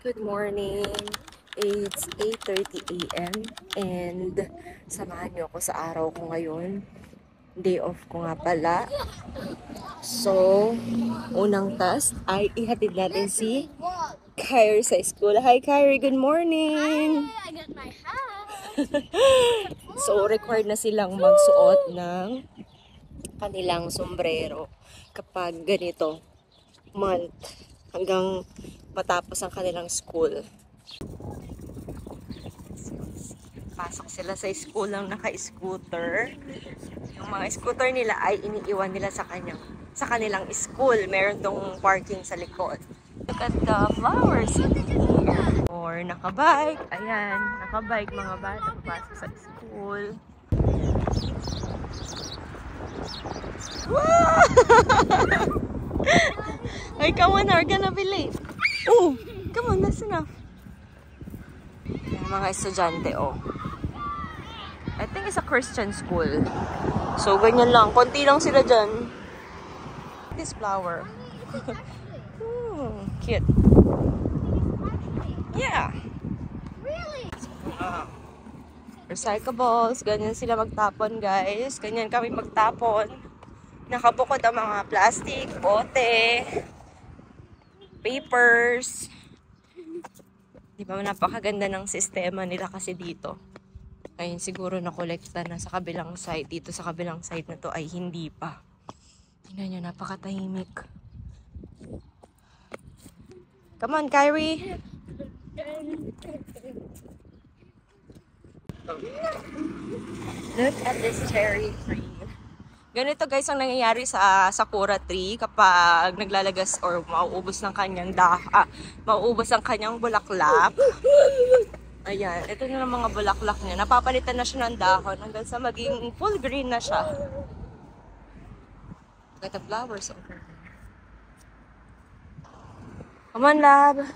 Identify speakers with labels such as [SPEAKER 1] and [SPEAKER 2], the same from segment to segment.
[SPEAKER 1] Good morning. It's 8:30 a.m. and samahan niyo ako sa araw ko ngayon. Day off ko nga pala. So, unang task ay ihatid natin si Kyrie sa school. Hi Kyrie, good morning!
[SPEAKER 2] I got my hat.
[SPEAKER 1] So, required na silang magsuot ng kanilang sombrero kapag ganito month hanggang matapos ang kanilang school. Pasok sila sa school lang naka-scooter. Yung mga scooter nila ay iniiwan nila sa kanilang school. Meron tong parking sa likod. Look at the flowers here. Or nakabike. Ayan, nakabike mga bata papasok sa school. Wow! Ay, come on, we're gonna be late. Oh, come on, that's enough. Yung mga estudyante, oh. I think it's a Christian school. So, ganyan lang. Konti lang sila dyan. This flower. Cute. Yeah.
[SPEAKER 2] Really?
[SPEAKER 1] Recyclables. Ganyan sila magtapon, guys. Ganyan kami magtapon. Nakabukod ang mga plastic, bote, papers. Di ba, napakaganda ng sistema nila kasi dito. Ayun, siguro nakolekta na sa kabilang side. Dito sa kabilang side na to ay hindi pa. Tingnan nyo, napakatahimik. Come on, Kyrie. Look at this cherry tree. Ganito guys ang nangyayari sa sakura tree kapag naglalagas or mauubos ng mauubos ang kanyang bulaklak. Ayan, ito na ang mga bulaklak niya. Napapalitan na siya ng dahon hanggang sa maging full green na siya. Look at the flowers over there. Come on, love.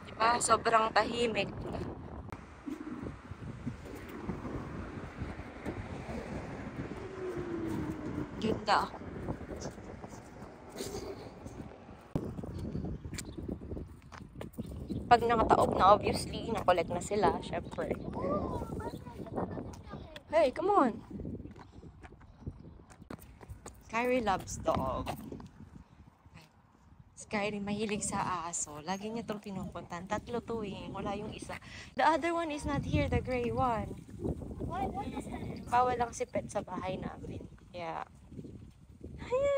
[SPEAKER 1] Diba? Sobrang tahimik. Ganda. Pag nakataob na, obviously, nakolek na sila, syempre. Hey, come on! Kyrie loves dog. Kyrie mahilig sa aso. Lagi niya itong pinupuntan. Tatlo to eh. Wala yung isa. The other one is not here, the gray one.
[SPEAKER 2] What is that?
[SPEAKER 1] Bawal lang si pet sa bahay namin. Yeah. Hi!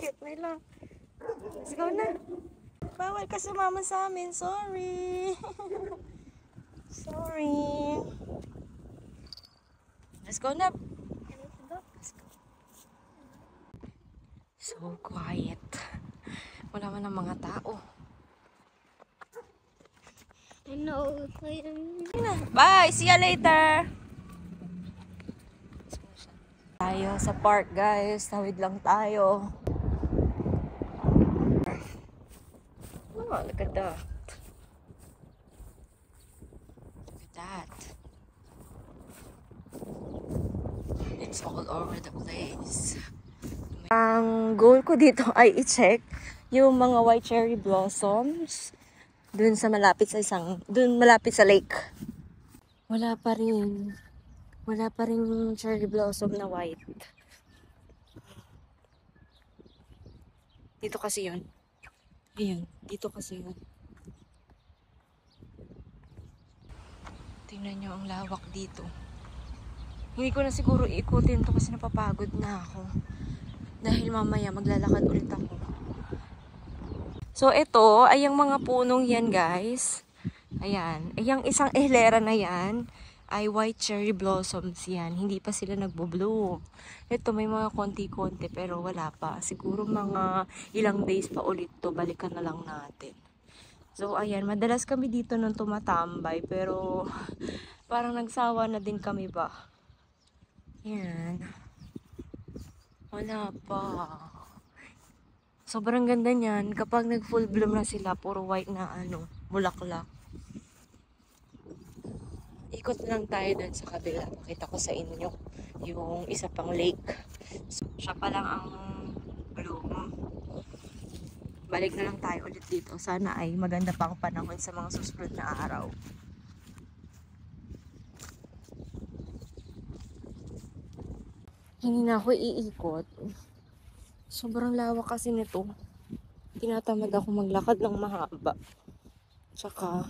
[SPEAKER 1] Cute nila. Let's go na. Bawal ka sumama sa amin. Sorry. Sorry. Let's go na. Let's go. So quiet. Wala man ang mga tao.
[SPEAKER 2] I know.
[SPEAKER 1] Bye! See you later! Tayo sa park, guys. Tawid lang tayo. Oh, look at that. Look at that. It's all over the place. Ang goal ko dito ay i-check yung mga white cherry blossoms dun malapit sa lake. Wala pa rin yung cherry blossom na white. Dito kasi yun. Ayan, dito kasi yun. Tingnan nyo ang lawak dito. Hindi ko na siguro ikutin to kasi napapagod na ako. Dahil mamaya maglalakad ulit ako. So ito ay yung mga punong yan, guys. Ayan. Yung isang hilera na yan ay white cherry blossoms yan. Hindi pa sila nagbo-bloom. Ito may mga konti-konti pero wala pa. Siguro mga ilang days pa ulit to. Balikan na lang natin. So ayan, madalas kami dito nung tumatambay pero parang nagsawa na din kami ba. Ayan. Wala pa. Sobrang ganda niyan. Kapag nag-full bloom na sila, puro white na bulaklak. Ikot lang tayo dun sa kabila. Pakita ko sa inyo yung isa pang lake. So, siya pa lang ang bloom. Balik na lang tayo ulit dito. Sana ay maganda pang panahon sa mga susunod na araw. Hindi na ako iikot. Sobrang lawak kasi nito. Tinatamad ako maglakad ng mahaba. Tsaka,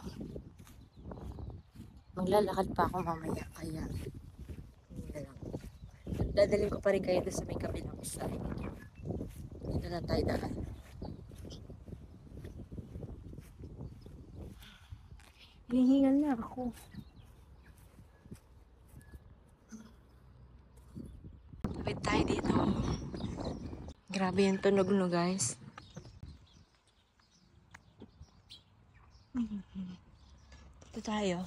[SPEAKER 1] maglalakad pa ako mamaya. Kaya, hindi na lang. Dadalhin ko pa rin kayo doon sa may kabilang side. Dito na tayo daan. Hinihingal na ako. Wait tayo dito. Grabe yung tunog no guys. Dito tayo.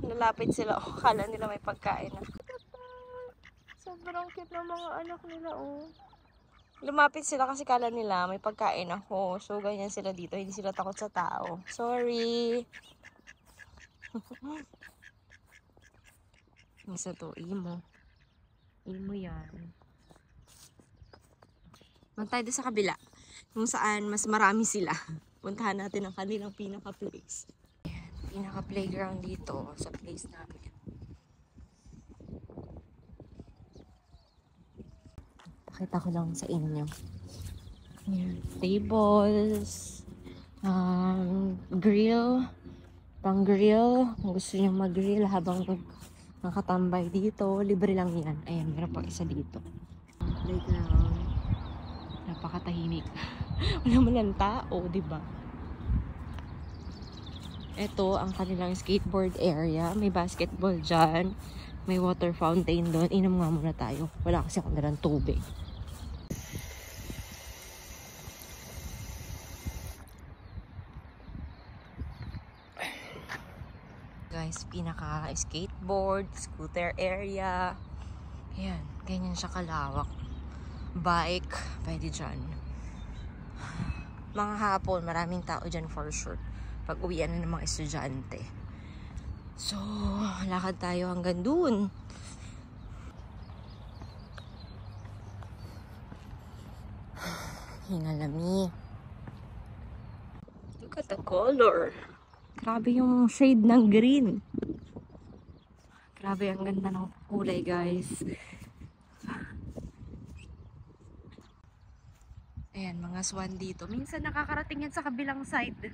[SPEAKER 1] Lalapit sila. Oh, kala nila may pagkain na. Sobrang cute ng mga anak nila oh. Lumapit sila kasi kala nila may pagkain ako. So ganyan sila dito. Hindi sila takot sa tao. Sorry. Isa to, imo. Imo yan. Mantay doon sa kabila. Kung saan mas marami sila. Puntahan natin ang kanilang pinaka-place. Pinaka-playground dito sa place namin. Pakita ko lang sa inyo. Ayan. Tables. Grill. Pang-grill. Kung gusto nyo mag-grill habang nakatambay dito. Libre lang yan. Ayan, meron pang isa dito. Playground. Napakatahimik. Wala man lang tao, diba? Ito ang kanilang skateboard area. May basketball dyan. May water fountain doon. Inom nga muna tayo. Wala kasi akong dalang tubig. Guys, pinaka skateboard, scooter area. Ayan, ganyan siya kalawak. Bike, pwede dyan. Mga hapon, maraming tao dyan for sure. Pag uwian na ng mga estudyante. So, lakad tayo hanggang dun. Hingalami. Look at the color. Grabe yung shade ng green. Grabe, ang ganda ng kulay, guys. Ayan, mga swan dito. Minsan nakakarating yan sa kabilang side.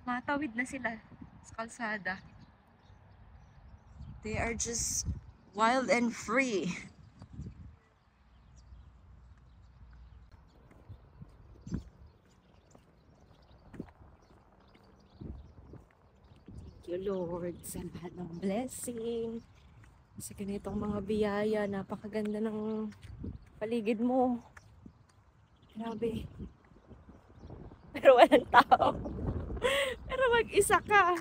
[SPEAKER 1] Matawid na sila sa kalsada. They are just wild and free. Thank you, Lord, sa lahat ng blessing. Sa ganitong mga biyaya, napakaganda ng paligid mo. Grabe. Pero walang tao. Pero mag-isa ka.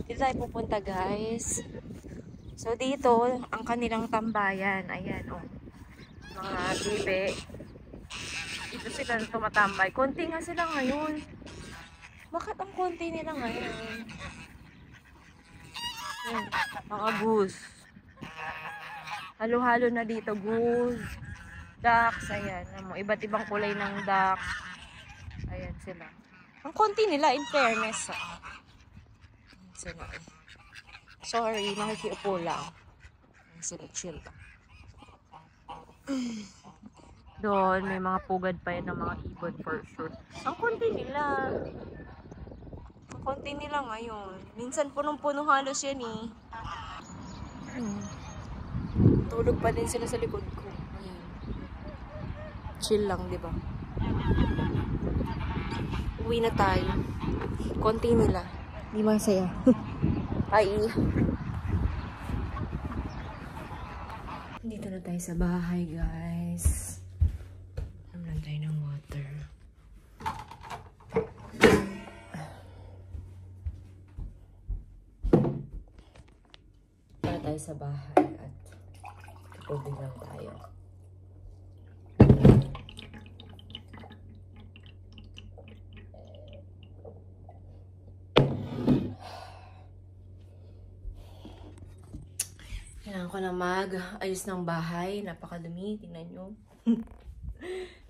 [SPEAKER 1] Dito tayo pupunta, guys. So, dito, ang kanilang tambayan. Ayan, oh. Mga bibe. Dito sila tumatambay. Konti nga sila ngayon. Bakit ang konti nila ngayon? Ayan, mga goose. Halo-halo na dito, goose. Ducks, ayan. Iba't ibang kulay ng ducks. Ayan sila. Ang konti nila, in fairness. Ayan sila. Sorry, makikiupo lang. Ayan sila, chill. Doon, may mga pugad pa yan ng mga ibon for sure. Ang konti nila. Ang konti nila ngayon. Minsan punong-puno halos yan eh. Tulog pa din sila sa likod ko. Ayan. Chill lang, di ba? Uwi na tayo. Konti nila. Di masaya. Ay. Dito na tayo sa bahay, guys. Inom lang tayo ng water. Para tayo sa bahay at tubig lang tayo. Kailangan ko na mag-ayos ng bahay. Napakadumi. Tingnan nyo.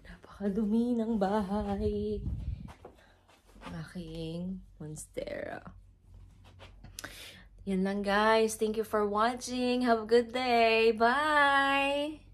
[SPEAKER 1] Napakadumi ng bahay. Aking monstera. Yan lang guys. Thank you for watching. Have a good day. Bye!